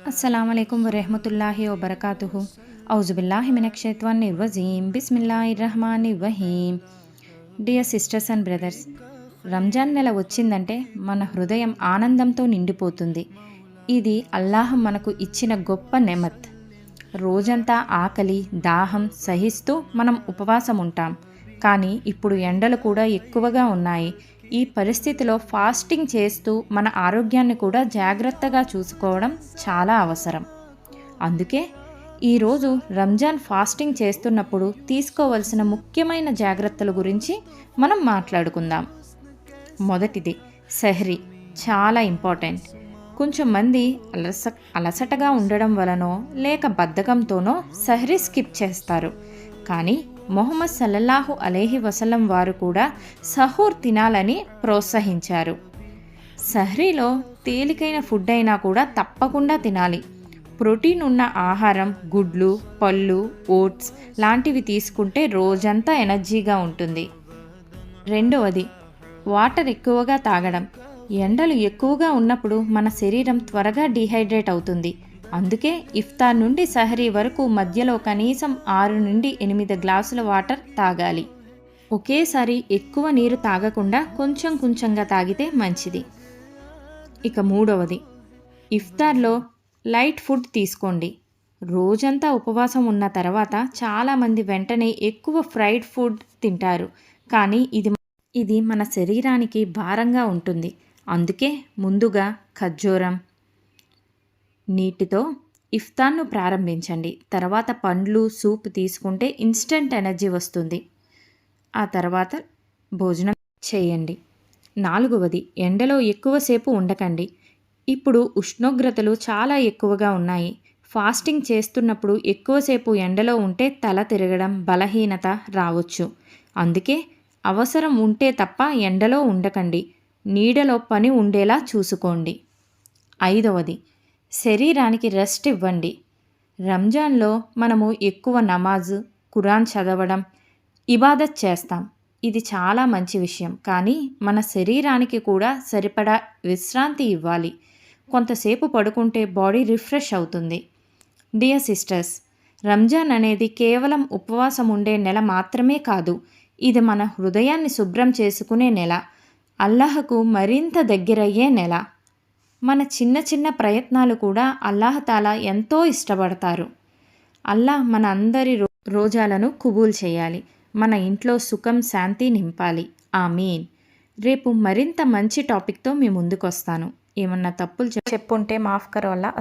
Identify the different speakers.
Speaker 1: अस्सलामुअलैकुम वरहमतुल्लाहि वबरकातुहु। औज़ुबिल्लाहि मिनश्शैतानिर्रजीम बिस्मिल्लाहिर्रहमानिर्रहीम। Dear sisters and brothers, Ramzan నెల వచ్చిందంటే మన హృదయం ఆనందంతో నిండిపోతుంది. ఇది అల్లాహ్ మనకు ఇచ్చిన గొప్ప నెమత్. రోజంతా ఆకలి దాహం సహిస్తూ మనం ఉపవాసం ఉంటాం. కానీ ఇప్పుడు ఎండలు కూడా ఎక్కువగా ఉన్నాయి. ఈ పరిస్థితిలో ఫాస్టింగ్ చేస్తూ మన ఆరోగ్యాన్ని కూడా జాగ్రత్తగా చూసుకోవడం చాలా అవసరం. అందుకే ఈరోజు రంజాన్ ఫాస్టింగ్ చేస్తున్నప్పుడు తీసుకోవలసిన ముఖ్యమైన జాగ్రత్తల గురించి మనం మాట్లాడుకుందాం. మొదటిది సెహ్రీ, చాలా ఇంపార్టెంట్. కొంచెం మంది అలసటగా ఉండడం వలనో లేక బద్ధకంతోనో సెహ్రీ స్కిప్ చేస్తారు. కానీ మొహమ్మద్ సల్లల్లాహు అలైహి వసల్లం వారు కూడా సహూర్ తినాలని ప్రోత్సహించారు. సెహ్రీలో తేలికైన ఫుడ్ అయినా కూడా తప్పకుండా తినాలి. ప్రోటీన్ ఉన్న ఆహారం, గుడ్లు, పళ్ళు, ఓట్స్ లాంటివి తీసుకుంటే రోజంతా ఎనర్జీగా ఉంటుంది. రెండవది వాటర్ ఎక్కువగా తాగడం. ఎండలు ఎక్కువగా ఉన్నప్పుడు మన శరీరం త్వరగా డీహైడ్రేట్ అవుతుంది. అందుకే ఇఫ్తార్ నుండి సెహరీ వరకు మధ్యలో కనీసం 6 నుండి 8 గ్లాసుల వాటర్ తాగాలి. ఒకేసారి ఎక్కువ నీరు తాగకుండా కొంచెం కొంచెంగా తాగితే మంచిది. ఇక మూడవది, ఇఫ్తార్లో లైట్ ఫుడ్ తీసుకోండి. రోజంతా ఉపవాసం ఉన్న తర్వాత చాలామంది వెంటనే ఎక్కువ ఫ్రైడ్ ఫుడ్ తింటారు. కానీ ఇది మన శరీరానికి భారంగా ఉంటుంది. అందుకే ముందుగా ఖర్జూరం, నీటితో ఇఫ్తార్ను ప్రారంభించండి. తర్వాత పండ్లు, సూప్ తీసుకుంటే ఇన్స్టెంట్ ఎనర్జీ వస్తుంది. ఆ తర్వాత భోజనం చేయండి. నాలుగవది, ఎండలో ఎక్కువసేపు ఉండకండి. ఇప్పుడు ఉష్ణోగ్రతలు చాలా ఎక్కువగా ఉన్నాయి. ఫాస్టింగ్ చేస్తున్నప్పుడు ఎక్కువసేపు ఎండలో ఉంటే తల తిరగడం, బలహీనత రావచ్చు. అందుకే అవసరం ఉంటే తప్ప ఎండలో ఉండకండి. నీడలో పని ఉండేలా చూసుకోండి. ఐదవది, శరీరానికి రెస్ట్ ఇవ్వండి. రంజాన్లో మనము ఎక్కువ నమాజ్, ఖురాన్ చదవడం, ఇబాదత్ చేస్తాం. ఇది చాలా మంచి విషయం. కానీ మన శరీరానికి కూడా సరిపడా విశ్రాంతి ఇవ్వాలి. కొంతసేపు పడుకుంటే బాడీ రిఫ్రెష్ అవుతుంది. డియర్ సిస్టర్స్, రంజాన్ అనేది కేవలం ఉపవాసం ఉండే నెల మాత్రమే కాదు. ఇది మన హృదయాన్ని శుభ్రం చేసుకునే నెల, అల్లాహకు మరింత దగ్గరయ్యే నెల. మన చిన్న చిన్న ప్రయత్నాలు కూడా అల్లాహ్ తాలా ఎంతో ఇష్టపడతారు. అల్లాహ్ మన అందరి రోజాలను కబూల్ చేయాలి. మన ఇంట్లో సుఖం, శాంతి నింపాలి. ఆమీన్. రేపు మరింత మంచి టాపిక్తో మీ ముందుకు వస్తాను. ఏమన్నా తప్పులు చెప్పుంటే మాఫ్ కరో అల్లా.